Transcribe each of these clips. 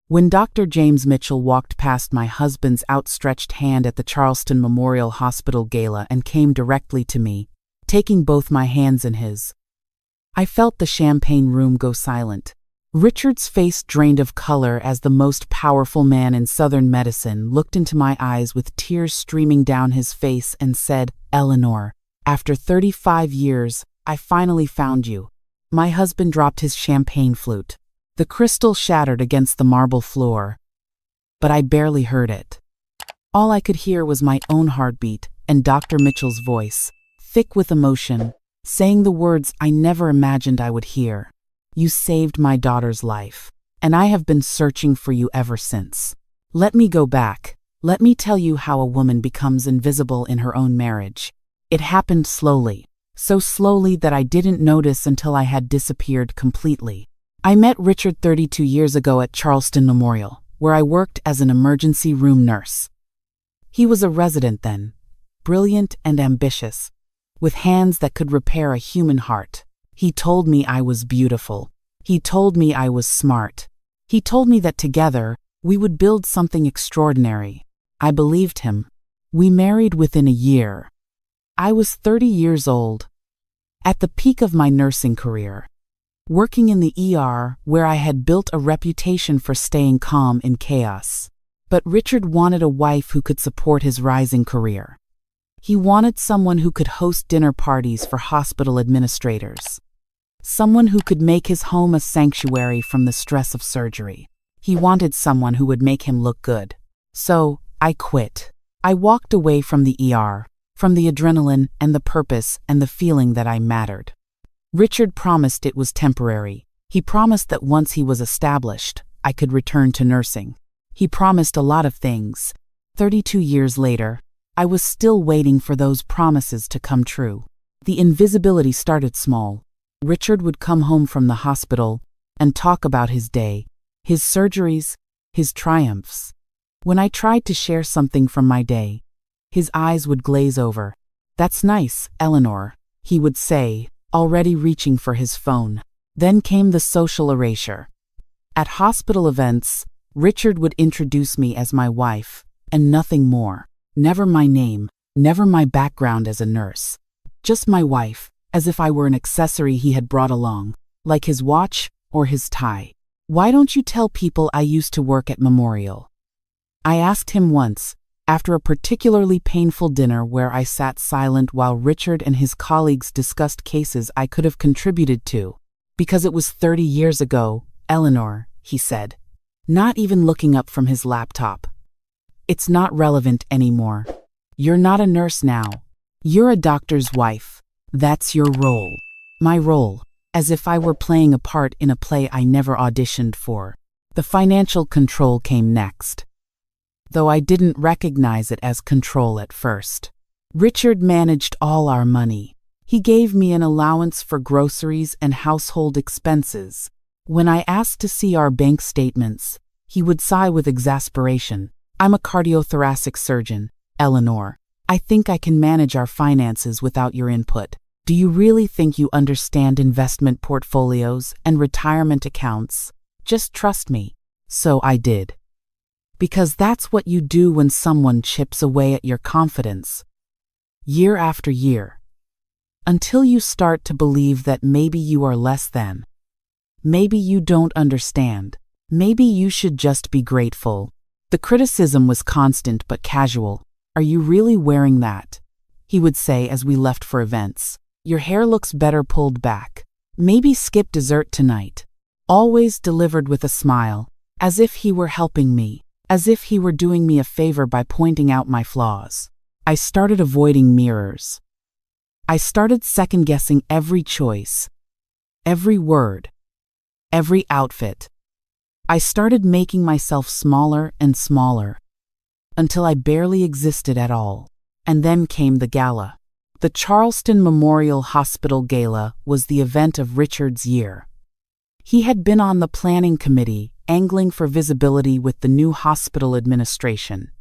When Dr. James Mitchell walked past my husband's outstretched hand at the Charleston Memorial Hospital gala and came directly to me, taking both my hands in his, I felt the champagne room go silent. Richard's face drained of color as the most powerful man in Southern medicine looked into my eyes with tears streaming down his face and said, "Eleanor, after 35 years, I finally found you." My husband dropped his champagne flute. The crystal shattered against the marble floor, but I barely heard it. All I could hear was my own heartbeat and Dr. Mitchell's voice, thick with emotion, saying the words I never imagined I would hear. "You saved my daughter's life, and I have been searching for you ever since. Let me go back. Let me tell you how a woman becomes invisible in her own marriage. It happened slowly, so slowly that I didn't notice until I had disappeared completely. I met Richard 32 years ago at Charleston Memorial, where I worked as an emergency room nurse. He was a resident then, brilliant and ambitious, with hands that could repair a human heart. He told me I was beautiful. He told me I was smart. He told me that together, we would build something extraordinary. I believed him. We married within a year. I was 30 years old, at the peak of my nursing career, working in the ER where I had built a reputation for staying calm in chaos. But Richard wanted a wife who could support his rising career. He wanted someone who could host dinner parties for hospital administrators. Someone who could make his home a sanctuary from the stress of surgery. He wanted someone who would make him look good. So, I quit. I walked away from the ER, from the adrenaline and the purpose and the feeling that I mattered. Richard promised it was temporary. He promised that once he was established, I could return to nursing. He promised a lot of things. 32 years later, I was still waiting for those promises to come true. The invisibility started small. Richard would come home from the hospital and talk about his day, his surgeries, his triumphs. When I tried to share something from my day, his eyes would glaze over. "That's nice, Eleanor," he would say, already reaching for his phone. Then came the social erasure. At hospital events, Richard would introduce me as my wife, and nothing more. Never my name, never my background as a nurse. Just my wife, as if I were an accessory he had brought along, like his watch or his tie. "Why don't you tell people I used to work at Memorial?" I asked him once, after a particularly painful dinner where I sat silent while Richard and his colleagues discussed cases I could have contributed to. "Because it was 30 years ago, Eleanor," he said, not even looking up from his laptop. "It's not relevant anymore. You're not a nurse now. You're a doctor's wife. That's your role." My role, as if I were playing a part in a play I never auditioned for. The financial control came next, though I didn't recognize it as control at first. Richard managed all our money. He gave me an allowance for groceries and household expenses. When I asked to see our bank statements, he would sigh with exasperation. "I'm a cardiothoracic surgeon, Eleanor. I think I can manage our finances without your input. Do you really think you understand investment portfolios and retirement accounts? Just trust me." So I did. Because that's what you do when someone chips away at your confidence, year after year, until you start to believe that maybe you are less than. Maybe you don't understand. Maybe you should just be grateful. The criticism was constant but casual. "Are you really wearing that?" he would say as we left for events. "Your hair looks better pulled back. Maybe skip dessert tonight." Always delivered with a smile, as if he were helping me, as if he were doing me a favor by pointing out my flaws. I started avoiding mirrors. I started second-guessing every choice, every word, every outfit. I started making myself smaller and smaller, until I barely existed at all. And then came the gala. The Charleston Memorial Hospital Gala was the event of Richard's year. He had been on the planning committee, angling for visibility with the new hospital administration.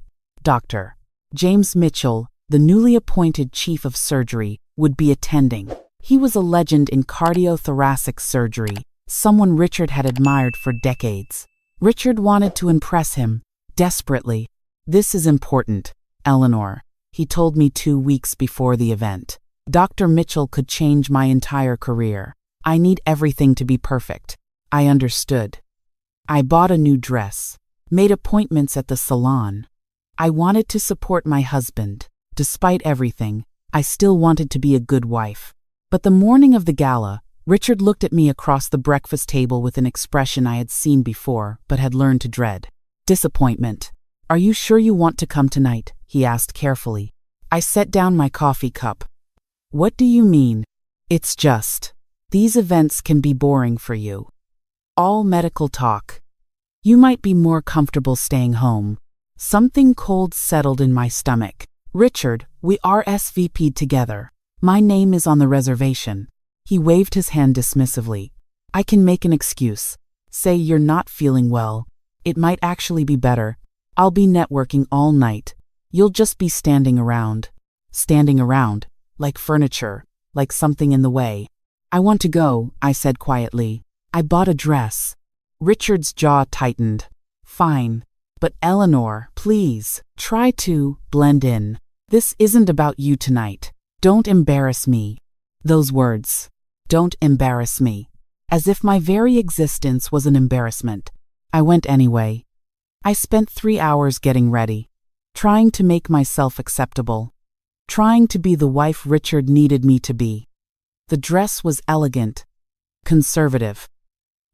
Dr. James Mitchell, the newly appointed chief of surgery, would be attending. He was a legend in cardiothoracic surgery, someone Richard had admired for decades. Richard wanted to impress him, desperately. "This is important, Eleanor," he told me 2 weeks before the event. "Dr. Mitchell could change my entire career. I need everything to be perfect." I understood. I bought a new dress, made appointments at the salon. I wanted to support my husband. Despite everything, I still wanted to be a good wife. But the morning of the gala, Richard looked at me across the breakfast table with an expression I had seen before but had learned to dread. Disappointment. "Are you sure you want to come tonight?" he asked carefully. I set down my coffee cup. "What do you mean?" "It's just, these events can be boring for you. All medical talk. You might be more comfortable staying home." Something cold settled in my stomach. "Richard, we RSVP'd together. My name is on the reservation." He waved his hand dismissively. "I can make an excuse. Say you're not feeling well. It might actually be better. I'll be networking all night. You'll just be standing around." Standing around, like furniture, like something in the way. "I want to go," I said quietly. "I bought a dress." Richard's jaw tightened. "Fine. But Eleanor, please, try to blend in. This isn't about you tonight. Don't embarrass me." Those words. Don't embarrass me. As if my very existence was an embarrassment. I went anyway. I spent 3 hours getting ready, trying to make myself acceptable, trying to be the wife Richard needed me to be. The dress was elegant, conservative.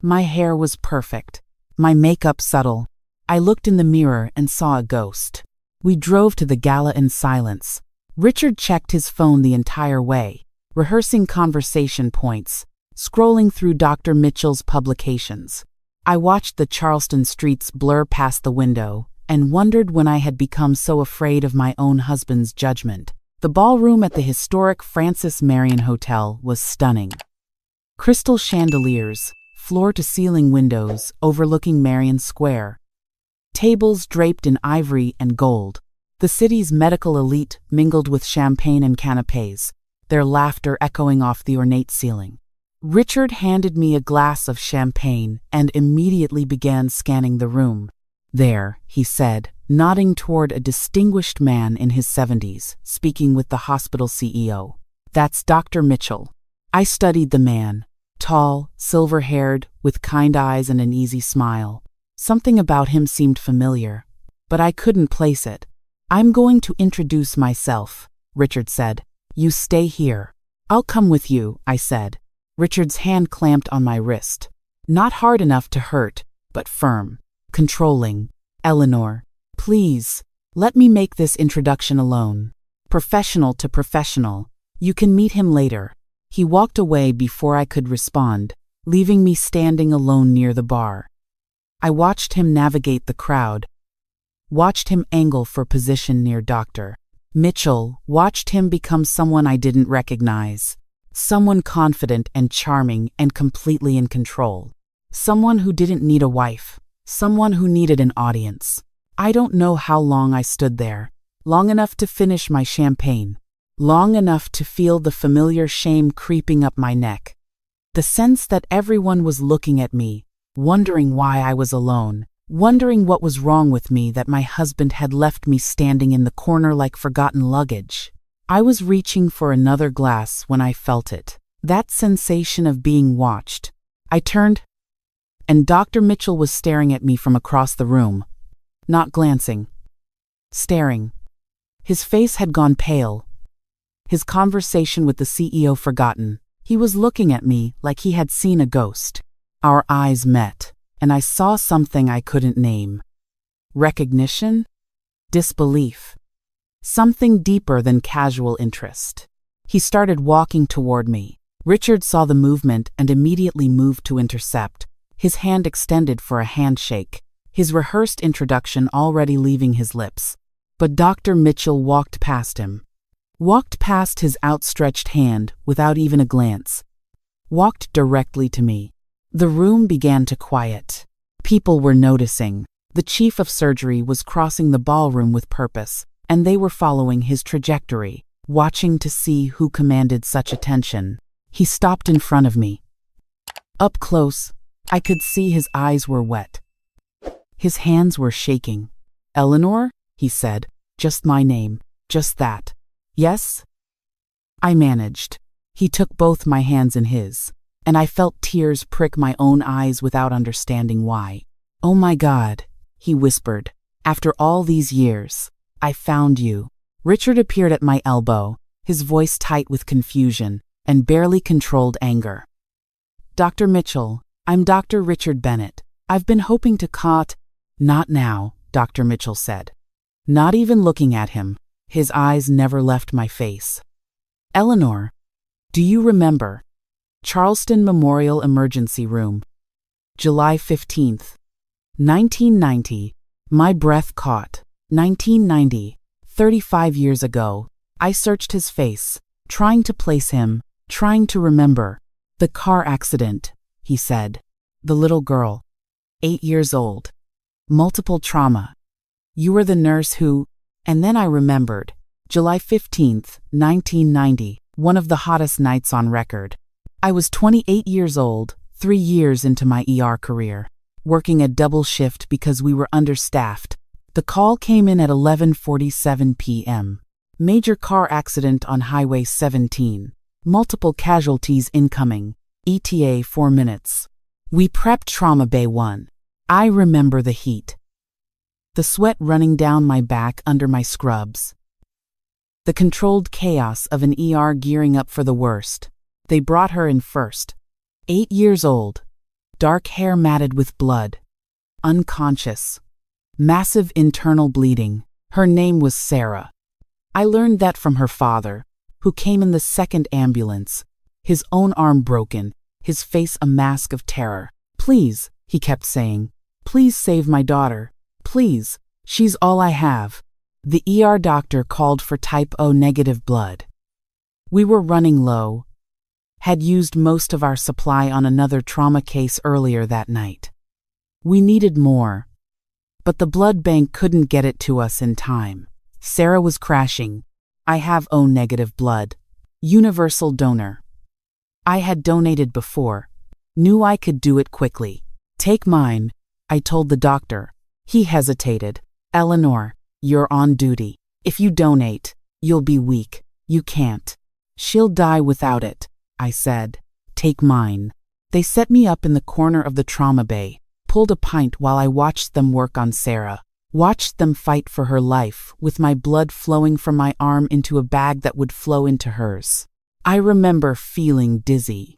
My hair was perfect, my makeup subtle. I looked in the mirror and saw a ghost. We drove to the gala in silence. Richard checked his phone the entire way, rehearsing conversation points, scrolling through Dr. Mitchell's publications. I watched the Charleston streets blur past the window and wondered when I had become so afraid of my own husband's judgment. The ballroom at the historic Francis Marion Hotel was stunning. Crystal chandeliers, floor-to-ceiling windows overlooking Marion Square. Tables draped in ivory and gold. The city's medical elite mingled with champagne and canapés, their laughter echoing off the ornate ceiling. Richard handed me a glass of champagne and immediately began scanning the room. "There," he said, nodding toward a distinguished man in his 70s, speaking with the hospital CEO. "That's Dr. Mitchell." I studied the man, tall, silver-haired, with kind eyes and an easy smile. Something about him seemed familiar, but I couldn't place it. "I'm going to introduce myself," Richard said. "You stay here." "I'll come with you," I said. Richard's hand clamped on my wrist. Not hard enough to hurt, but firm, controlling. "Eleanor, please, let me make this introduction alone. Professional to professional. You can meet him later." He walked away before I could respond, leaving me standing alone near the bar. I watched him navigate the crowd, watched him angle for position near Dr. Mitchell, watched him become someone I didn't recognize. Someone confident and charming and completely in control. Someone who didn't need a wife. Someone who needed an audience. I don't know how long I stood there. Long enough to finish my champagne. Long enough to feel the familiar shame creeping up my neck. The sense that everyone was looking at me, wondering why I was alone, wondering what was wrong with me that my husband had left me standing in the corner like forgotten luggage. I was reaching for another glass when I felt it. That sensation of being watched. I turned, and Dr. Mitchell was staring at me from across the room. Not glancing. Staring. His face had gone pale. His conversation with the CEO forgotten. He was looking at me like he had seen a ghost. Our eyes met, and I saw something I couldn't name. Recognition? Disbelief. Something deeper than casual interest. He started walking toward me. Richard saw the movement and immediately moved to intercept, his hand extended for a handshake, his rehearsed introduction already leaving his lips. But Dr. Mitchell walked past him. Walked past his outstretched hand without even a glance. Walked directly to me. The room began to quiet. People were noticing. The chief of surgery was crossing the ballroom with purpose, and they were following his trajectory, watching to see who commanded such attention. He stopped in front of me. Up close, I could see his eyes were wet. His hands were shaking. "Eleanor?" he said. "Just my name. Just that." "Yes?" I managed. He took both my hands in his, and I felt tears prick my own eyes without understanding why. "Oh my God," he whispered. "After all these years, I found you." Richard appeared at my elbow, his voice tight with confusion and barely controlled anger. "Dr. Mitchell, I'm Dr. Richard Bennett. I've been hoping to caught—" "Not now," Dr. Mitchell said. Not even looking at him, his eyes never left my face. "Eleanor, do you remember? Charleston Memorial Emergency Room. July 15th, 1990. My breath caught. 1990, 35 years ago. I searched his face, trying to place him, trying to remember. The car accident," he said. "The little girl. 8 years old. Multiple trauma. You were the nurse who—" And then I remembered. July 15th, 1990, one of the hottest nights on record. I was 28 years old, 3 years into my ER career, working a double shift because we were understaffed. The call came in at 11:47 p.m. Major car accident on Highway 17. Multiple casualties incoming. ETA 4 minutes. We prepped Trauma Bay 1. I remember the heat. The sweat running down my back under my scrubs. The controlled chaos of an ER gearing up for the worst. They brought her in first. 8 years old. Dark hair matted with blood. Unconscious. Massive internal bleeding. Her name was Sarah. I learned that from her father, who came in the second ambulance, his own arm broken, his face a mask of terror. "Please," he kept saying, "please save my daughter. Please, she's all I have." The ER doctor called for type O negative blood. We were running low. Had used most of our supply on another trauma case earlier that night. We needed more. But the blood bank couldn't get it to us in time. Sarah was crashing. "I have O negative blood. Universal donor." I had donated before. Knew I could do it quickly. "Take mine," I told the doctor. He hesitated. "Eleanor, you're on duty. If you donate, you'll be weak. You can't. She'll die without it," I said. "Take mine." They set me up in the corner of the trauma bay, pulled a pint while I watched them work on Sarah, watched them fight for her life with my blood flowing from my arm into a bag that would flow into hers. I remember feeling dizzy.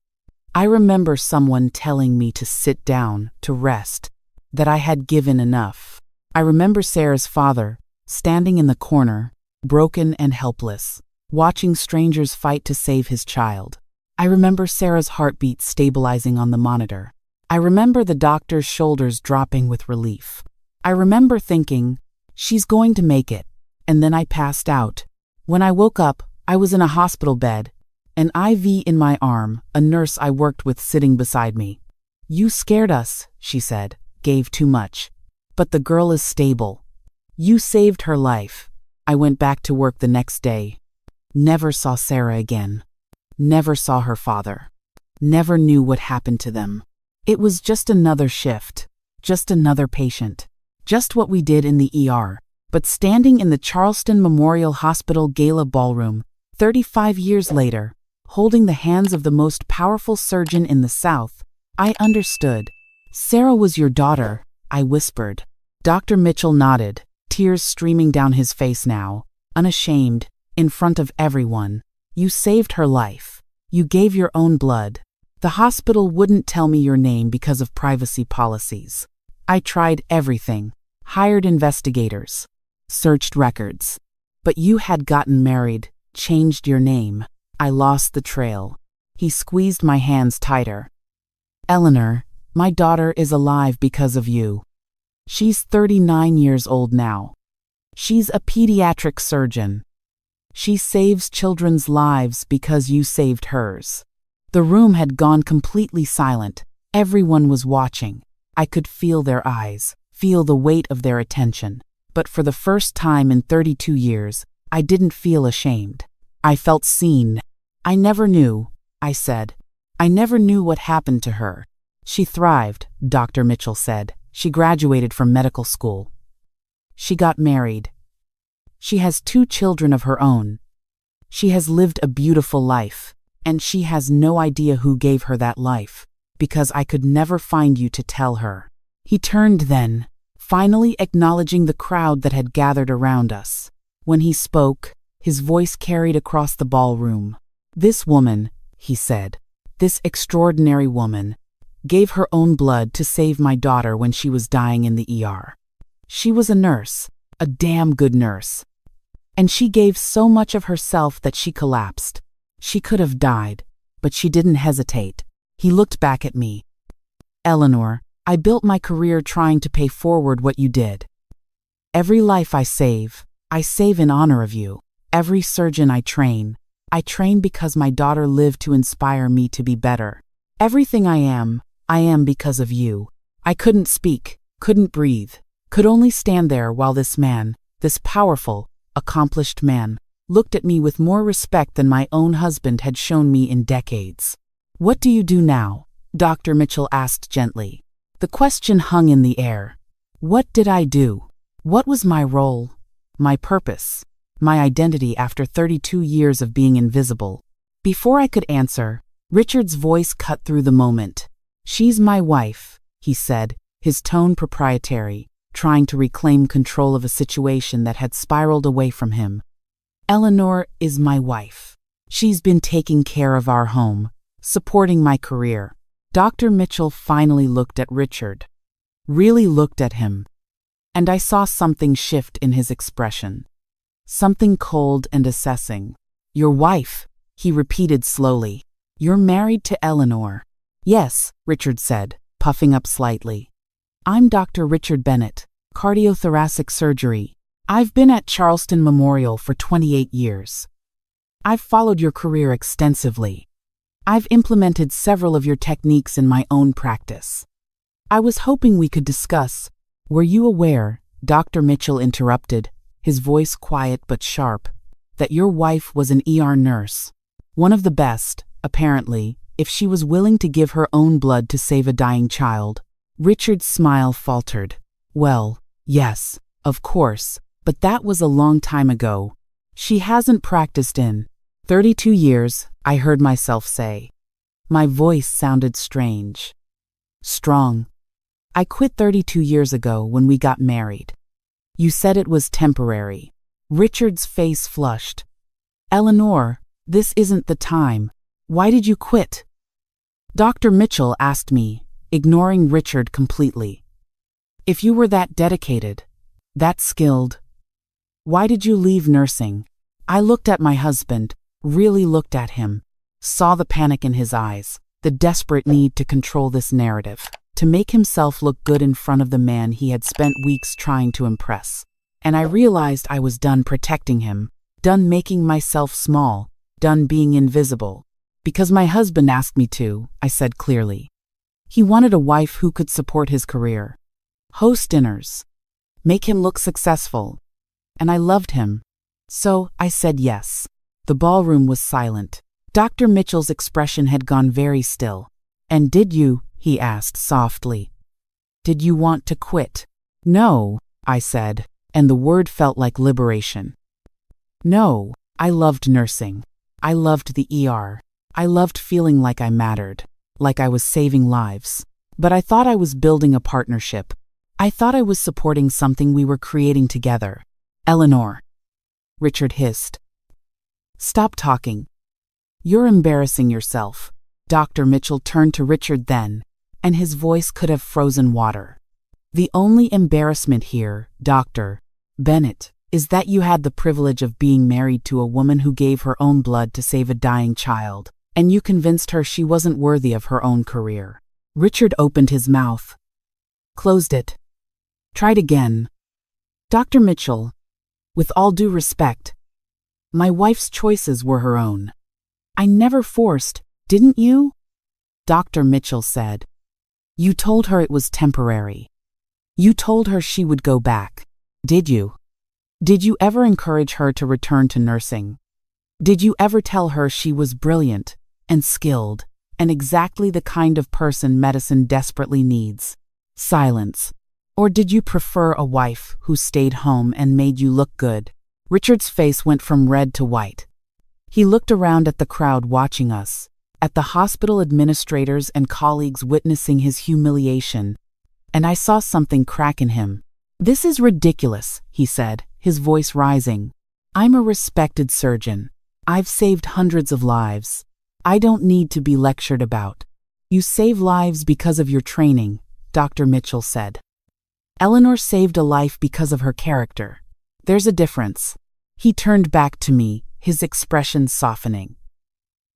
I remember someone telling me to sit down, to rest, that I had given enough. I remember Sarah's father, standing in the corner, broken and helpless, watching strangers fight to save his child. I remember Sarah's heartbeat stabilizing on the monitor. I remember the doctor's shoulders dropping with relief. I remember thinking, she's going to make it, and then I passed out. When I woke up, I was in a hospital bed, an IV in my arm, a nurse I worked with sitting beside me. "You scared us," she said, "gave too much. But the girl is stable. You saved her life." I went back to work the next day. Never saw Sarah again. Never saw her father. Never knew what happened to them. It was just another shift, just another patient, just what we did in the ER. But standing in the Charleston Memorial Hospital Gala Ballroom, 35 years later, holding the hands of the most powerful surgeon in the South, I understood. "Sarah was your daughter," I whispered. Dr. Mitchell nodded, tears streaming down his face now, unashamed, in front of everyone. "You saved her life. You gave your own blood. The hospital wouldn't tell me your name because of privacy policies. I tried everything, hired investigators, searched records. But you had gotten married, changed your name. I lost the trail." He squeezed my hands tighter. "Eleanor, my daughter is alive because of you. She's 39 years old now. She's a pediatric surgeon. She saves children's lives because you saved hers." The room had gone completely silent. Everyone was watching. I could feel their eyes, feel the weight of their attention. But for the first time in 32 years, I didn't feel ashamed. I felt seen. "I never knew," I said. "I never knew what happened to her." "She thrived," Dr. Mitchell said. She graduated from medical school. She got married. She has 2 children of her own. She has lived a beautiful life, and she has no idea who gave her that life, because I could never find you to tell her." He turned then, finally acknowledging the crowd that had gathered around us. When he spoke, his voice carried across the ballroom. "This woman," he said, "this extraordinary woman, gave her own blood to save my daughter when she was dying in the ER. She was a nurse, a damn good nurse. And she gave so much of herself that she collapsed. She could have died, but she didn't hesitate." He looked back at me. "Eleanor, I built my career trying to pay forward what you did. Every life I save in honor of you. Every surgeon I train because my daughter lived to inspire me to be better. Everything I am because of you." I couldn't speak, couldn't breathe, could only stand there while this man, this powerful, accomplished man, looked at me with more respect than my own husband had shown me in decades. "What do you do now?" Dr. Mitchell asked gently. The question hung in the air. What did I do? What was my role? My purpose? My identity after 32 years of being invisible? Before I could answer, Richard's voice cut through the moment. "She's my wife," he said, his tone proprietary, trying to reclaim control of a situation that had spiraled away from him. "Eleanor is my wife. She's been taking care of our home, supporting my career." Dr. Mitchell finally looked at Richard. Really looked at him. And I saw something shift in his expression. Something cold and assessing. "Your wife," he repeated slowly. "You're married to Eleanor." "Yes," Richard said, puffing up slightly. "I'm Dr. Richard Bennett, cardiothoracic surgery. I've been at Charleston Memorial for 28 years. I've followed your career extensively. I've implemented several of your techniques in my own practice. I was hoping we could discuss." "Were you aware," Dr. Mitchell interrupted, his voice quiet but sharp, "that your wife was an ER nurse? One of the best, apparently, if she was willing to give her own blood to save a dying child." Richard's smile faltered. "Well, yes, of course, but that was a long time ago. She hasn't practiced in 32 years, I heard myself say. My voice sounded strange. Strong. "I quit 32 years ago when we got married." "You said it was temporary." Richard's face flushed. "Eleanor, this isn't the time. Why did you quit?" Dr. Mitchell asked me, ignoring Richard completely. "If you were that dedicated, that skilled, why did you leave nursing?" I looked at my husband, really looked at him, saw the panic in his eyes, the desperate need to control this narrative, to make himself look good in front of the man he had spent weeks trying to impress. And I realized I was done protecting him, done making myself small, done being invisible. "Because my husband asked me to," I said clearly. "He wanted a wife who could support his career, host dinners, make him look successful. And I loved him. So I said yes." The ballroom was silent. Dr. Mitchell's expression had gone very still. "And did you," he asked softly, "did you want to quit?" "No," I said, and the word felt like liberation. "No, I loved nursing. I loved the ER. I loved feeling like I mattered, like I was saving lives. But I thought I was building a partnership. I thought I was supporting something we were creating together." "Eleanor," Richard hissed. "Stop talking. You're embarrassing yourself." Dr. Mitchell turned to Richard then, and his voice could have frozen water. "The only embarrassment here, Dr. Bennett, is that you had the privilege of being married to a woman who gave her own blood to save a dying child, and you convinced her she wasn't worthy of her own career." Richard opened his mouth. Closed it. Tried again. "Dr. Mitchell, with all due respect, my wife's choices were her own. I never forced, didn't you?" Dr. Mitchell said. "You told her it was temporary. You told her she would go back. Did you? Did you ever encourage her to return to nursing? Did you ever tell her she was brilliant and skilled and exactly the kind of person medicine desperately needs?" Silence. Or did you prefer a wife who stayed home and made you look good? Richard's face went from red to white. He looked around at the crowd watching us, at the hospital administrators and colleagues witnessing his humiliation, and I saw something crack in him. "This is ridiculous," he said, his voice rising. "I'm a respected surgeon. I've saved hundreds of lives. I don't need to be lectured about." "You save lives because of your training," Dr. Mitchell said. "Eleanor saved a life because of her character. There's a difference." He turned back to me, his expression softening.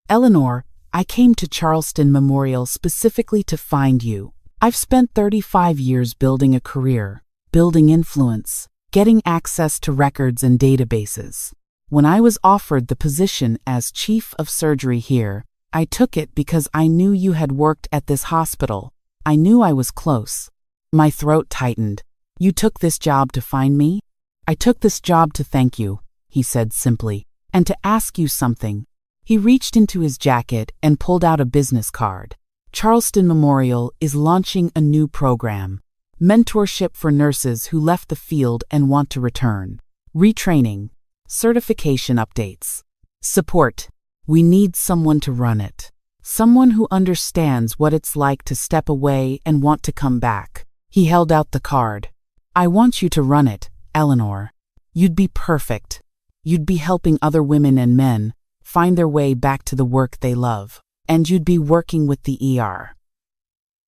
"Eleanor, I came to Charleston Memorial specifically to find you. I've spent 35 years building a career, building influence, getting access to records and databases. When I was offered the position as chief of surgery here, I took it because I knew you had worked at this hospital. I knew I was close." My throat tightened. "You took this job to find me?" "I took this job to thank you," he said simply, "and to ask you something." He reached into his jacket and pulled out a business card. "Charleston Memorial is launching a new program. Mentorship for nurses who left the field and want to return. Retraining. Certification updates. Support. We need someone to run it. Someone who understands what it's like to step away and want to come back." He held out the card. "I want you to run it, Eleanor. You'd be perfect. You'd be helping other women and men find their way back to the work they love. And you'd be working with the ER.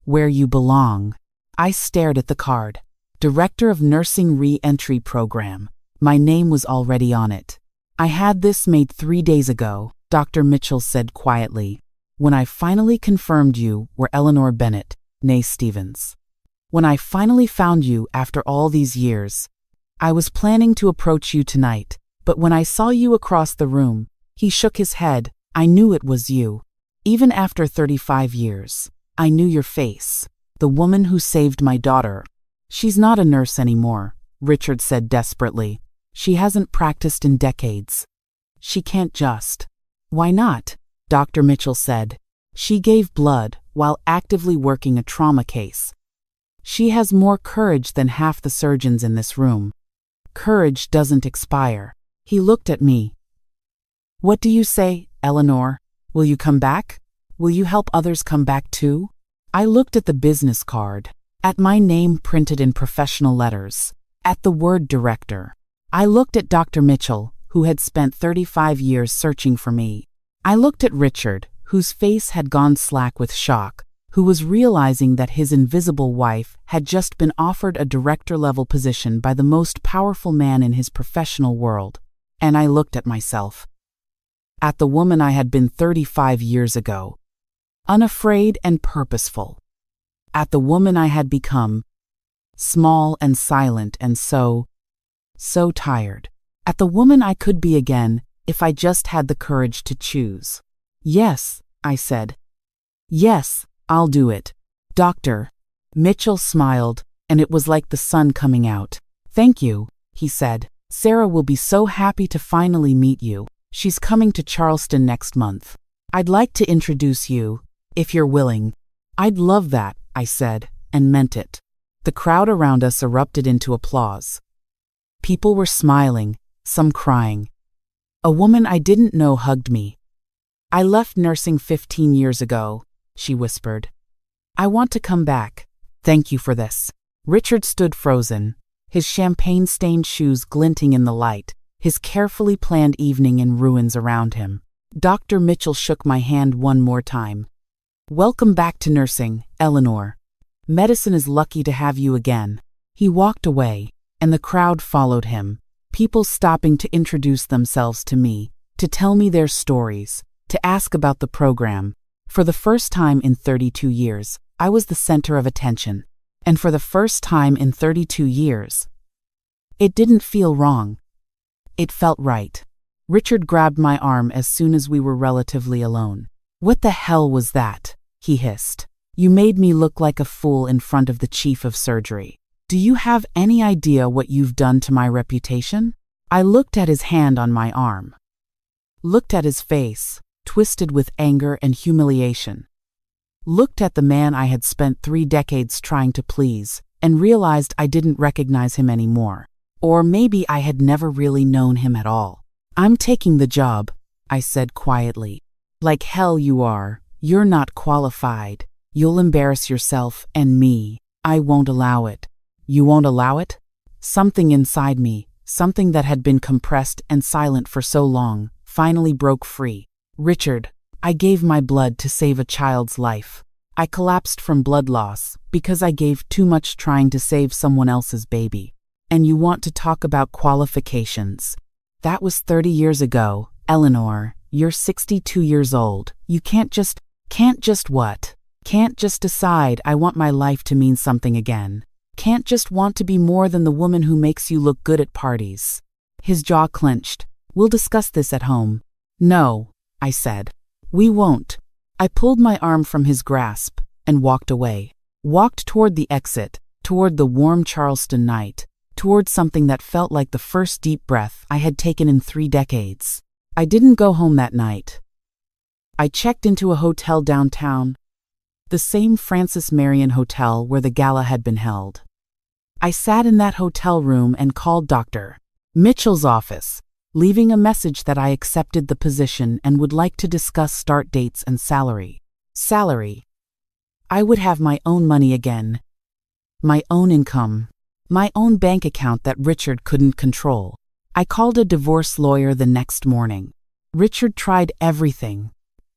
Where you belong." I stared at the card. Director of Nursing Re-Entry Program. My name was already on it. "I had this made 3 days ago," Dr. Mitchell said quietly, "when I finally confirmed you were Eleanor Bennett, née Stevens. When I finally found you after all these years. I was planning to approach you tonight, but when I saw you across the room," he shook his head, "I knew it was you. Even after 35 years, I knew your face. The woman who saved my daughter." "She's not a nurse anymore," Richard said desperately. "She hasn't practiced in decades. She can't just." "Why not?" Dr. Mitchell said. "She gave blood while actively working a trauma case. She has more courage than half the surgeons in this room. Courage doesn't expire." He looked at me. "What do you say, Eleanor? Will you come back? Will you help others come back too?" I looked at the business card, at my name printed in professional letters, at the word director. I looked at Dr. Mitchell, who had spent 35 years searching for me. I looked at Richard, whose face had gone slack with shock, who was realizing that his invisible wife had just been offered a director-level position by the most powerful man in his professional world. And I looked at myself. At the woman I had been 35 years ago. Unafraid and purposeful. At the woman I had become. Small and silent and so tired. At the woman I could be again if I just had the courage to choose. "Yes," I said. "Yes, I'll do it, Doctor." Mitchell smiled, and it was like the sun coming out. "Thank you," he said. "Sarah will be so happy to finally meet you. She's coming to Charleston next month. I'd like to introduce you, if you're willing." "I'd love that," I said, and meant it. The crowd around us erupted into applause. People were smiling, some crying. A woman I didn't know hugged me. "I left nursing 15 years ago," she whispered. "I want to come back. Thank you for this." Richard stood frozen, his champagne-stained shoes glinting in the light, his carefully planned evening in ruins around him. Dr. Mitchell shook my hand one more time. "Welcome back to nursing, Eleanor. Medicine is lucky to have you again." He walked away, and the crowd followed him, people stopping to introduce themselves to me, to tell me their stories, to ask about the program. For the first time in 32 years, I was the center of attention. And for the first time in 32 years, it didn't feel wrong. It felt right. Richard grabbed my arm as soon as we were relatively alone. "What the hell was that?" he hissed. "You made me look like a fool in front of the chief of surgery. Do you have any idea what you've done to my reputation?" I looked at his hand on my arm. Looked at his face, twisted with anger and humiliation. Looked at the man I had spent 3 decades trying to please, and realized I didn't recognize him anymore. Or maybe I had never really known him at all. "I'm taking the job," I said quietly. "Like hell you are. You're not qualified. You'll embarrass yourself and me. I won't allow it." "You won't allow it?" Something inside me, something that had been compressed and silent for so long, finally broke free. "Richard, I gave my blood to save a child's life. I collapsed from blood loss because I gave too much trying to save someone else's baby. And you want to talk about qualifications? That was 30 years ago, Eleanor. You're 62 years old. You can't just what? Can't just decide I want my life to mean something again. Can't just want to be more than the woman who makes you look good at parties." His jaw clenched. "We'll discuss this at home." "No," I said. "We won't." I pulled my arm from his grasp and walked away. Walked toward the exit, toward the warm Charleston night, toward something that felt like the first deep breath I had taken in 3 decades. I didn't go home that night. I checked into a hotel downtown, the same Francis Marion Hotel where the gala had been held. I sat in that hotel room and called Dr. Mitchell's office, leaving a message that I accepted the position and would like to discuss start dates and salary. Salary. I would have my own money again. My own income. My own bank account that Richard couldn't control. I called a divorce lawyer the next morning. Richard tried everything.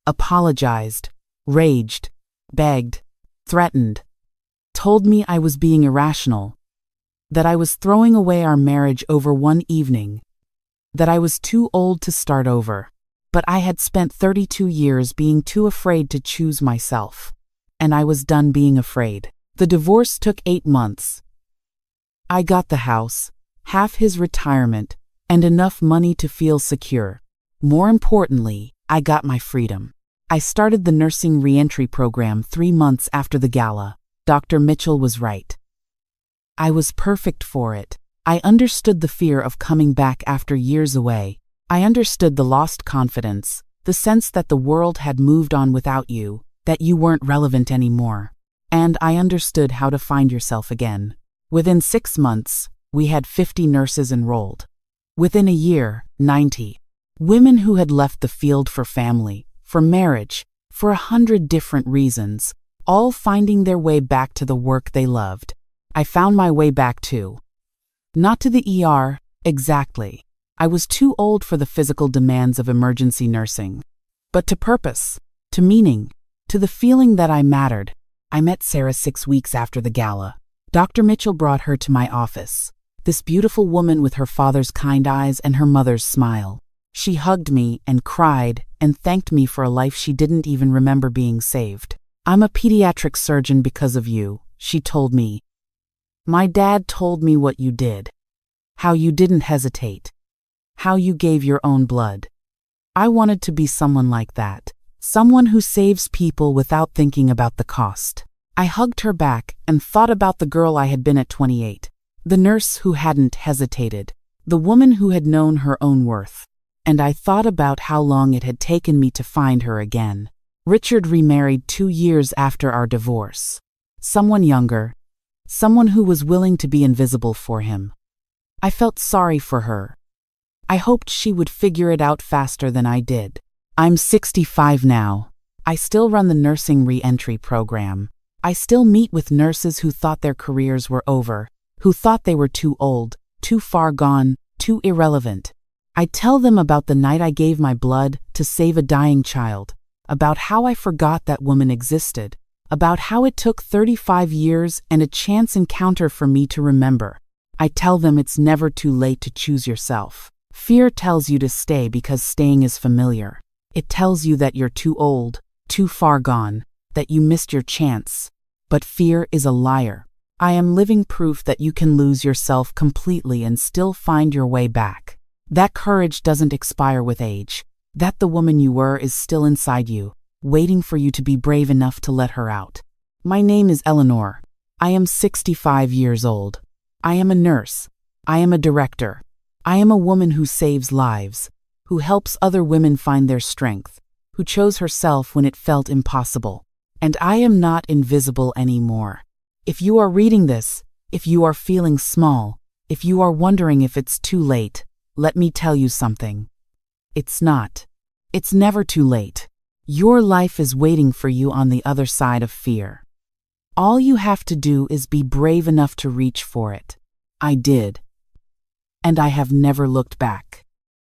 Apologized. Raged. Begged. Threatened. Told me I was being irrational. That I was throwing away our marriage over one evening. That I was too old to start over. But I had spent 32 years being too afraid to choose myself. And I was done being afraid. The divorce took 8 months. I got the house, half his retirement, and enough money to feel secure. More importantly, I got my freedom. I started the nursing reentry program 3 months after the gala. Dr. Mitchell was right. I was perfect for it. I understood the fear of coming back after years away. I understood the lost confidence, the sense that the world had moved on without you, that you weren't relevant anymore. And I understood how to find yourself again. Within 6 months, we had 50 nurses enrolled. Within a year, 90. Women who had left the field for family, for marriage, for 100 different reasons, all finding their way back to the work they loved. I found my way back too. Not to the ER, exactly. I was too old for the physical demands of emergency nursing. But to purpose, to meaning, to the feeling that I mattered. I met Sarah 6 weeks after the gala. Dr. Mitchell brought her to my office. This beautiful woman with her father's kind eyes and her mother's smile. She hugged me and cried and thanked me for a life she didn't even remember being saved. "I'm a pediatric surgeon because of you," she told me. "My dad told me what you did. How you didn't hesitate. How you gave your own blood. I wanted to be someone like that. Someone who saves people without thinking about the cost." I hugged her back and thought about the girl I had been at 28. The nurse who hadn't hesitated. The woman who had known her own worth. And I thought about how long it had taken me to find her again. Richard remarried 2 years after our divorce. Someone younger. Someone who was willing to be invisible for him. I felt sorry for her. I hoped she would figure it out faster than I did. I'm 65 now. I still run the nursing reentry program. I still meet with nurses who thought their careers were over, who thought they were too old, too far gone, too irrelevant. I tell them about the night I gave my blood to save a dying child, about how I forgot that woman existed, about how it took 35 years and a chance encounter for me to remember. I tell them it's never too late to choose yourself. Fear tells you to stay because staying is familiar. It tells you that you're too old, too far gone, that you missed your chance. But fear is a liar. I am living proof that you can lose yourself completely and still find your way back. That courage doesn't expire with age. That the woman you were is still inside you, waiting for you to be brave enough to let her out. My name is Eleanor. I am 65 years old. I am a nurse. I am a director. I am a woman who saves lives, who helps other women find their strength, who chose herself when it felt impossible. And I am not invisible anymore. If you are reading this, If you are feeling small, if you are wondering if it's too late, let me tell you something. It's not. It's never too late. Your life is waiting for you on the other side of fear. All you have to do is be brave enough to reach for it. I did. And I have never looked back.